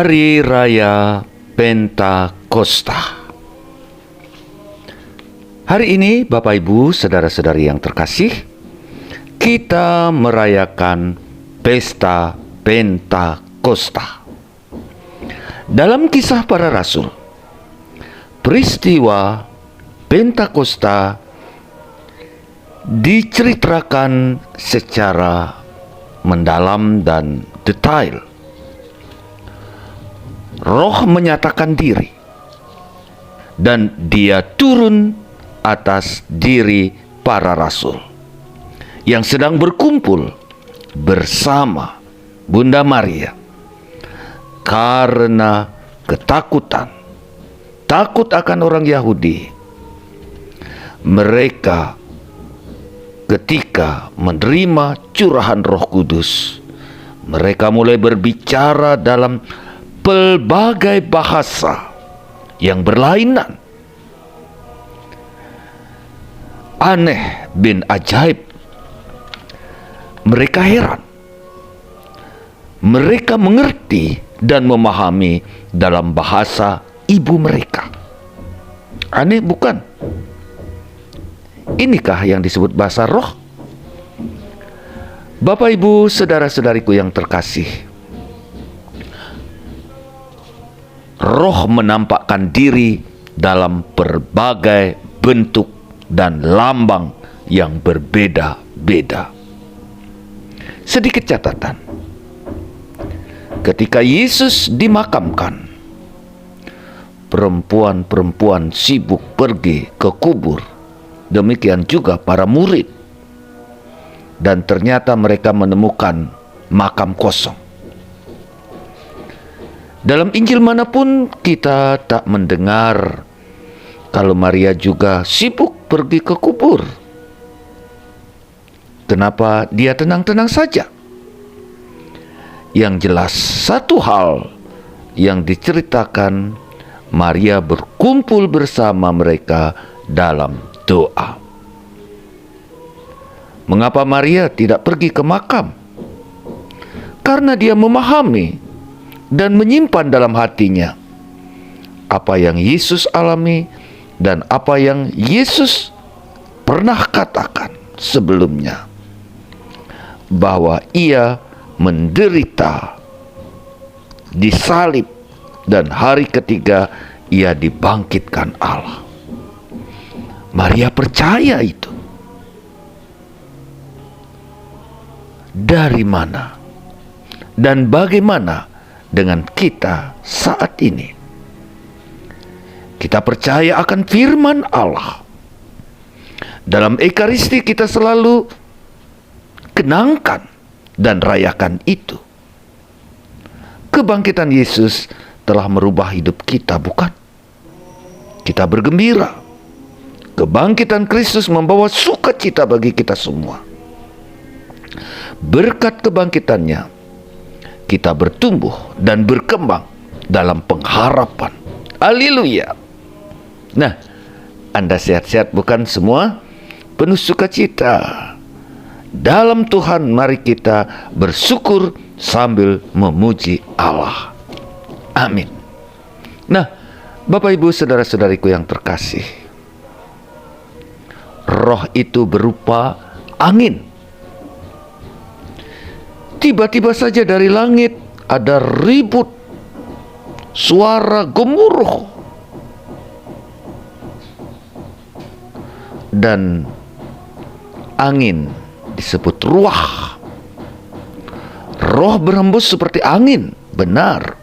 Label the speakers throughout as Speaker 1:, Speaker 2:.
Speaker 1: Hari Raya Pentakosta. Hari ini, Bapak Ibu, saudara-saudari yang terkasih, kita merayakan pesta Pentakosta. Dalam Kisah Para Rasul, peristiwa Pentakosta diceritakan secara mendalam dan detail. Roh menyatakan diri, dan Dia turun atas diri para rasul yang sedang berkumpul bersama Bunda Maria karena ketakutan, takut akan orang Yahudi. Mereka ketika menerima curahan Roh Kudus, mereka mulai berbicara dalam pelbagai bahasa yang berlainan. Aneh bin ajaib. Mereka heran. Mereka mengerti dan memahami dalam bahasa ibu mereka. Aneh bukan? Inikah yang disebut bahasa roh? Bapak Ibu, saudara-saudariku yang terkasih, roh menampakkan diri dalam berbagai bentuk dan lambang yang berbeda-beda. Sedikit catatan. Ketika Yesus dimakamkan, perempuan-perempuan sibuk pergi ke kubur. Demikian juga para murid. Dan ternyata mereka menemukan makam kosong. Dalam Injil manapun kita tak mendengar kalau Maria juga sibuk pergi ke kubur. Kenapa dia tenang-tenang saja? Yang jelas satu hal yang diceritakan, Maria berkumpul bersama mereka dalam doa. Mengapa Maria tidak pergi ke makam? Karena dia memahami dan menyimpan dalam hatinya apa yang Yesus alami dan apa yang Yesus pernah katakan sebelumnya, bahwa Ia menderita, disalib, dan hari ketiga Ia dibangkitkan Allah. Maria percaya itu. Dari mana dan bagaimana dengan kita saat ini? Kita percaya akan firman Allah. Dalam Ekaristi kita selalu kenangkan dan rayakan itu. Kebangkitan Yesus telah merubah hidup kita, bukan? Kita bergembira. Kebangkitan Kristus membawa sukacita bagi kita semua. Berkat kebangkitannya, kita bertumbuh dan berkembang dalam pengharapan. Haleluya. Nah, Anda sehat-sehat bukan semua? Penuh sukacita. Dalam Tuhan mari kita bersyukur sambil memuji Allah. Amin. Nah, Bapak Ibu saudara-saudariku yang terkasih, roh itu berupa angin. Tiba-tiba saja dari langit ada ribut, suara gemuruh, dan angin disebut ruah. Roh berhembus seperti angin, benar.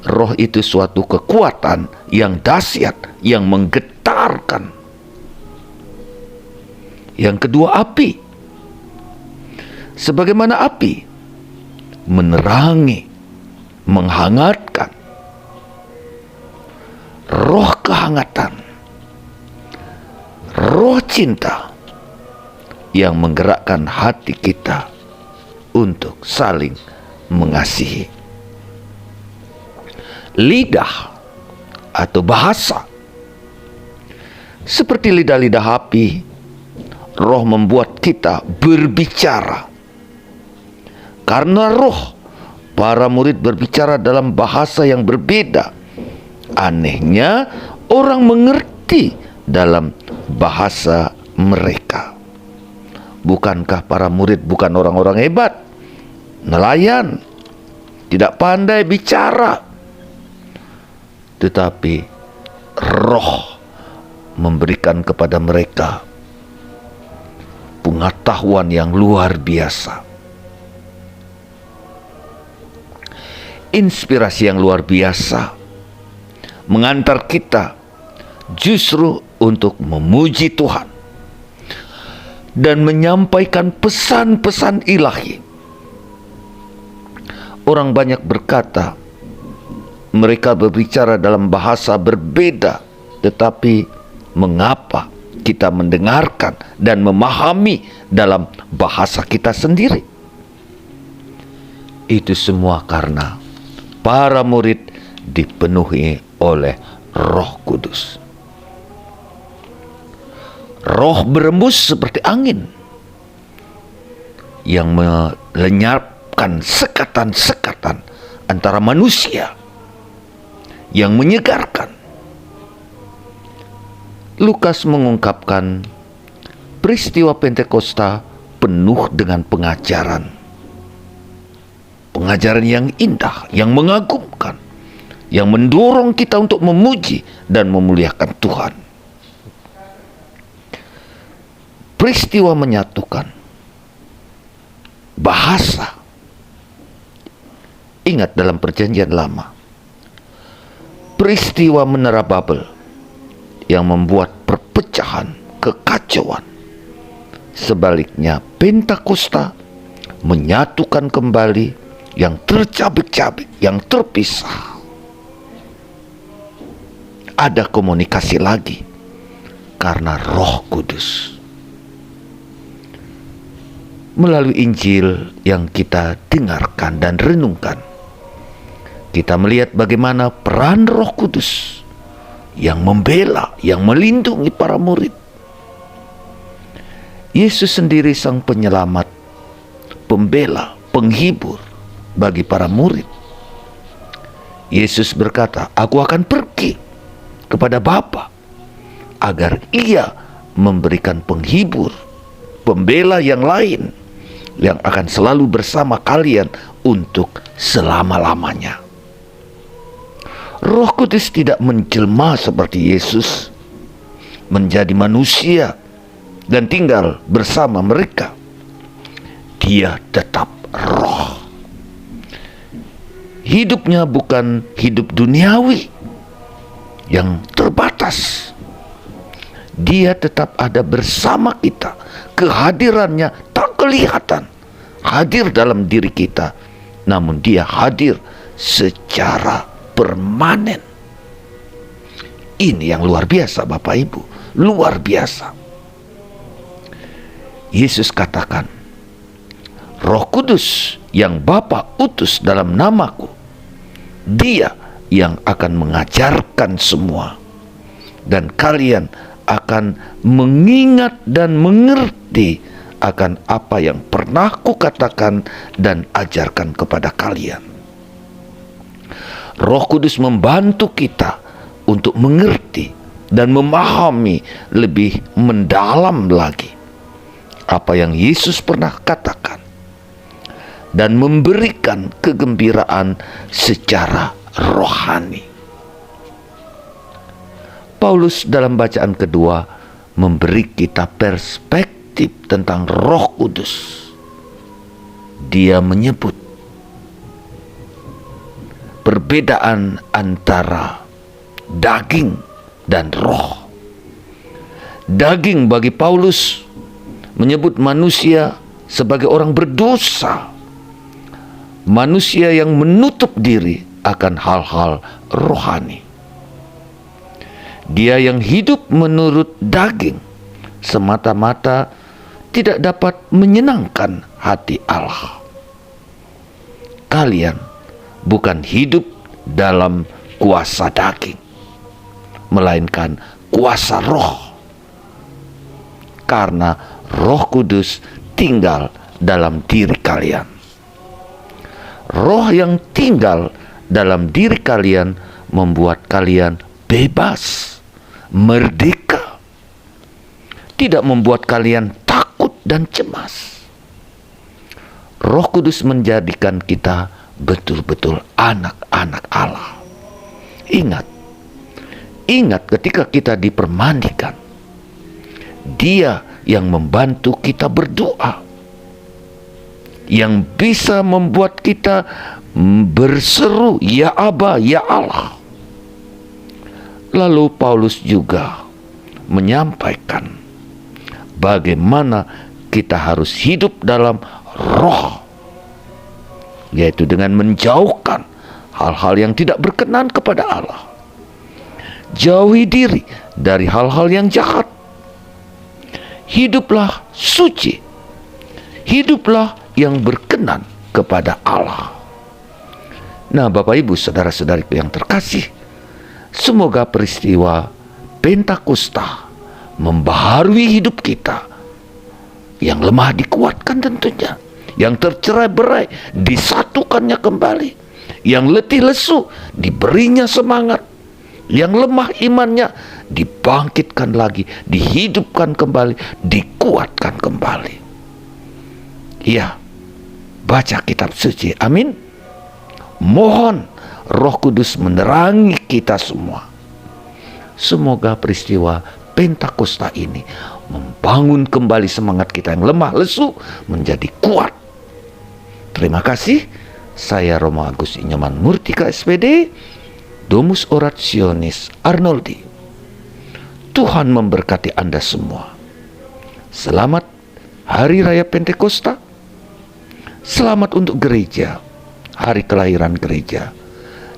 Speaker 1: Roh itu suatu kekuatan yang dahsyat, yang menggetarkan. Yang kedua, api. Sebagaimana api menerangi, menghangatkan. Roh kehangatan, roh cinta yang menggerakkan hati kita untuk saling mengasihi. Lidah atau bahasa, seperti lidah-lidah api, roh membuat kita berbicara. Karena roh para murid berbicara dalam bahasa yang berbeda. Anehnya, orang mengerti dalam bahasa mereka. Bukankah para murid bukan orang-orang hebat, nelayan, tidak pandai bicara? Tetapi Roh memberikan kepada mereka pengetahuan yang luar biasa, inspirasi yang luar biasa, mengantar kita justru untuk memuji Tuhan dan menyampaikan pesan-pesan ilahi. Orang banyak berkata mereka berbicara dalam bahasa berbeda, tetapi mengapa kita mendengarkan dan memahami dalam bahasa kita sendiri? Itu semua karena para murid dipenuhi oleh Roh Kudus. Roh berembus seperti angin yang melenyapkan sekatan-sekatan antara manusia, yang menyegarkan. Lukas mengungkapkan peristiwa Pentakosta penuh dengan pengajaran yang indah, yang mengagumkan, yang mendorong kita untuk memuji dan memuliakan Tuhan. Peristiwa menyatukan bahasa. Ingat dalam Perjanjian Lama, peristiwa Menara Babel yang membuat perpecahan, kekacauan. Sebaliknya Pentakosta menyatukan kembali yang tercabik-cabik, yang terpisah. Ada komunikasi lagi karena Roh Kudus. Melalui Injil yang kita dengarkan dan renungkan, kita melihat bagaimana peran Roh Kudus yang membela, yang melindungi para murid. Yesus sendiri sang penyelamat, pembela, penghibur bagi para murid. Yesus berkata, "Aku akan pergi kepada Bapa agar Ia memberikan penghibur, pembela yang lain yang akan selalu bersama kalian untuk selama-lamanya." Roh Kudus tidak menjelma seperti Yesus, menjadi manusia dan tinggal bersama mereka. Dia tetap roh. Hidupnya bukan hidup duniawi yang terbatas. Dia tetap ada bersama kita. Kehadirannya tak kelihatan, hadir dalam diri kita, namun dia hadir secara permanen. Ini yang luar biasa, Bapak Ibu, luar biasa. Yesus katakan, Roh Kudus yang Bapa utus dalam namaku, Dia yang akan mengajarkan semua, dan kalian akan mengingat dan mengerti akan apa yang pernah kukatakan dan ajarkan kepada kalian. Roh Kudus membantu kita untuk mengerti dan memahami lebih mendalam lagi apa yang Yesus pernah katakan dan memberikan kegembiraan secara rohani. Paulus dalam bacaan kedua memberi kita perspektif tentang Roh Kudus. Dia menyebut perbedaan antara daging dan roh. Daging bagi Paulus menyebut manusia sebagai orang berdosa, manusia yang menutup diri akan hal-hal rohani. Dia yang hidup menurut daging semata-mata tidak dapat menyenangkan hati Allah. Kalian bukan hidup dalam kuasa daging, melainkan kuasa roh, karena Roh Kudus tinggal dalam diri kalian. Roh yang tinggal dalam diri kalian membuat kalian bebas, merdeka, tidak membuat kalian takut dan cemas. Roh Kudus menjadikan kita betul-betul anak-anak Allah. Ingat ketika kita dipermandikan, Dia yang membantu kita berdoa, yang bisa membuat kita berseru, "Ya Aba, ya Allah." Lalu Paulus juga menyampaikan bagaimana kita harus hidup dalam roh, yaitu dengan menjauhkan hal-hal yang tidak berkenan kepada Allah. Jauhi diri dari hal-hal yang jahat. Hiduplah suci. Hiduplah yang berkenan kepada Allah. Nah, Bapak Ibu saudara-saudariku yang terkasih, semoga peristiwa Pentakosta membaharui hidup kita. Yang lemah dikuatkan tentunya, yang tercerai-berai disatukannya kembali, yang letih lesu diberinya semangat, yang lemah imannya dibangkitkan lagi, dihidupkan kembali, dikuatkan kembali. Ya, baca kitab suci. Amin. Mohon Roh Kudus menerangi kita semua. Semoga peristiwa Pentakosta ini membangun kembali semangat kita yang lemah lesu menjadi kuat. Terima kasih. Saya Romo Agus Inyoman Murtika SPD, Domus Orationis Arnoldi. Tuhan memberkati Anda semua. Selamat Hari Raya Pentakosta. Selamat untuk gereja, hari kelahiran gereja.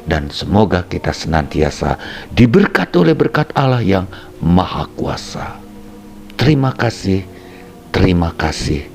Speaker 1: Dan semoga kita senantiasa diberkati oleh berkat Allah yang Maha Kuasa. Terima kasih. Terima kasih.